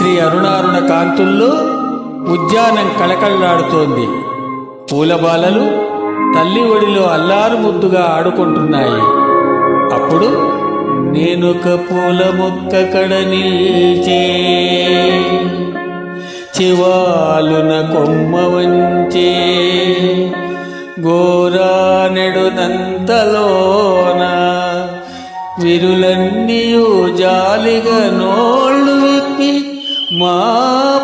శ్రీ అరుణారుణ కాంతుల్లో ఉద్యానం కళకళలాడుతోంది. పూలబాలలు తల్లి ఒడిలో అల్లారు ముద్దుగా ఆడుకుంటున్నాయి. అప్పుడు నేనొక పూల మొక్క కడ నిల్చే, చివాలున కొమ్మ వంచే, గోరానెడునంతలోన విరులన్నీయు జాలిగా నోళ్ళు విప్పి మా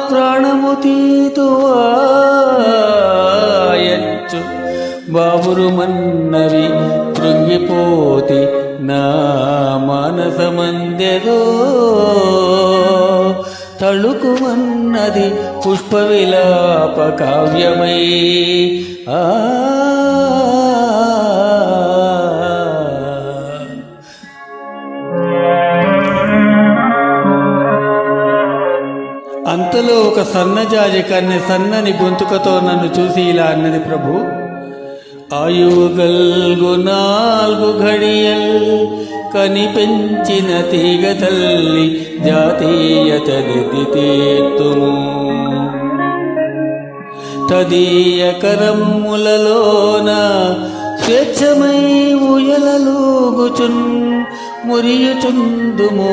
ప్రాణము తీతువాయచ్చు. బాబురు మన్నవి కృంగిపోతి నా మానసమందెదో, తళుకుమన్నది పుష్పవిలాప కావ్యమై. అంతలో ఒక సన్నజాజి కన్నె సన్నని గొంతుకతో నన్ను చూసి ఇలా అన్నది, ప్రభు, ఆయువు గల్గు 4 ఘడియల్ కనిపెంచిన తీగ తల్లి జాతీయతది తీర్తుము. తదీయ కరమ్ములలోన స్వేచ్ఛమై ఉయలలూగుచున్ మురియుచుందుము.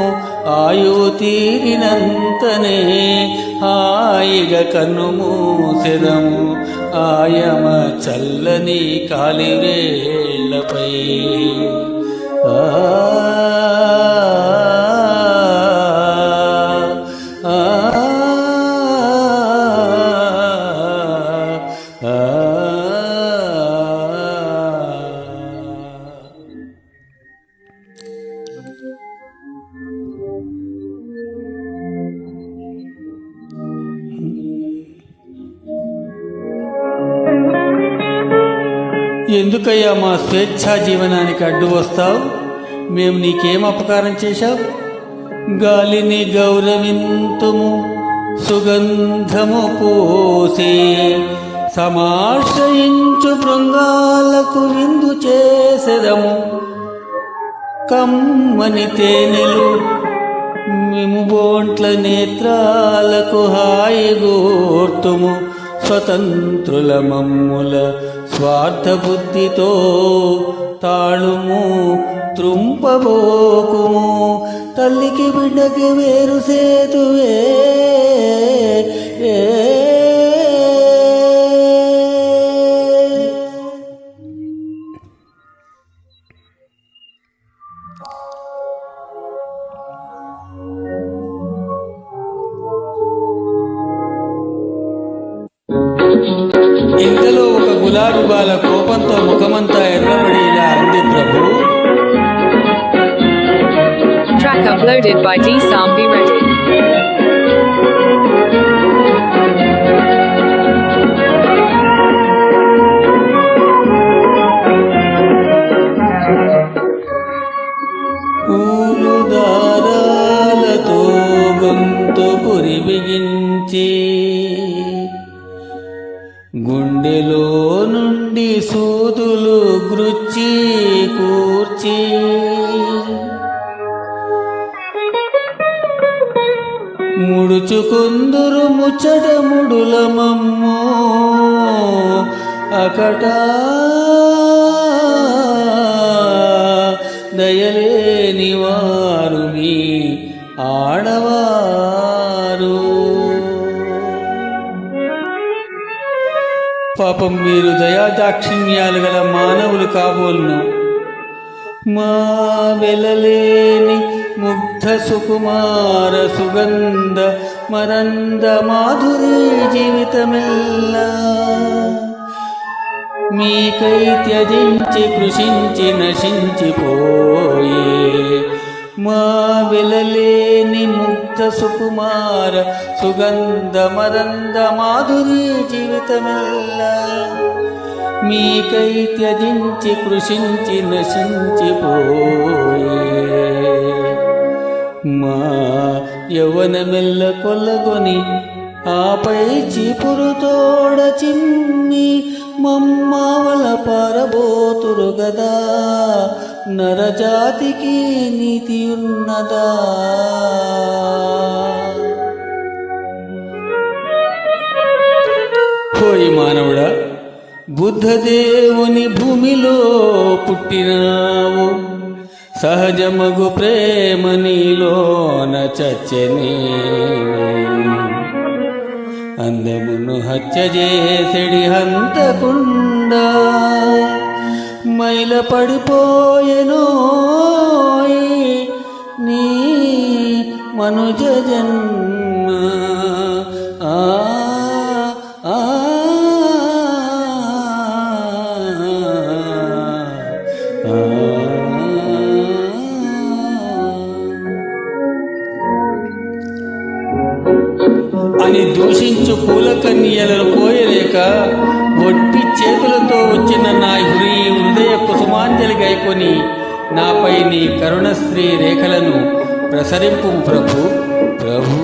ఆయువు తీరినంతనే హాయిగా కన్ను మూసెదము. ఆయమ చల్లని కాలివేళ్లపై. ఎందుకయ్యా మా స్వేచ్ఛా జీవనానికి అడ్డు వస్తావు? మేము నీకేం అపకారం చేశావు? గాలిని గౌరవింతుము, సుగంధము పోసి సమాశ్రయించు భృంగాలకు విందు చేసెదము. కమ్మని తేనెలు మిము బోంట్ల నేత్రాలకు హాయిగోర్తుము. స్వతంత్రుల మమ్ముల స్వార్థ బుద్ధితో తాళుము త్రుంపబోకుము. తల్లికి బిడ్డకి వేరు సేతువే ఇంతలో ఒక గులాబీ బాల కోపంతో ముఖమంతా ఎర్రబడి ఇలా అంది, ప్రభు, Track uploaded by D. Sambi Reddy. పూలు దారాలతో గొంతు కురిబిగించి గుండెలో నుండి సూదులు గ్రుచ్చి కూర్చి ముడుచుకుందురు ముచ్చట ముడుల మమ్మో అకట దయలేని వారు మీ ఆడవారు. పాపం మీరు దయాదాక్షిణ్యాలు గల మానవులు కాబోలును. మా వెలలేని ముగ్ధ సుకుమార సుగంధ మరంద మాధురి జీవితమెల్లా మీకై త్యజించి కృషించి నశించిపోయే. మా వెలలేని ముగ్ధ సుకుమార సుగంధ మరంద మాధురి జీవితమెల్లా మీకై త్యజించి కృషించి నశించిపోయే. మా యవ్వనమెల్ల కొల్లగొని ఆపై చీపురు తోడ చిమ్మి మమ్మావల పారబోతురు గదా. నరజాతికి నీతి ఉన్నదా? బుద్ధదేవుని భూమిలో పుట్టినావు, సహజమగు ప్రేమ నీలోన చచ్చనే. అందమును హత్య చేసెడి హంతకుండా మైల పడిపోయెనోయ్ నీ మనుజ జన్మ. ఆ ఆ అని దూషించు పూల కన్యలను పోయలేక ఒట్టి చేతులతో వచ్చిన నా హృదయ కుసుమాంజలి గైకొని నాపై నీ కరుణశ్రీ రేఖలను ప్రసరింపు ప్రభు. ప్రభు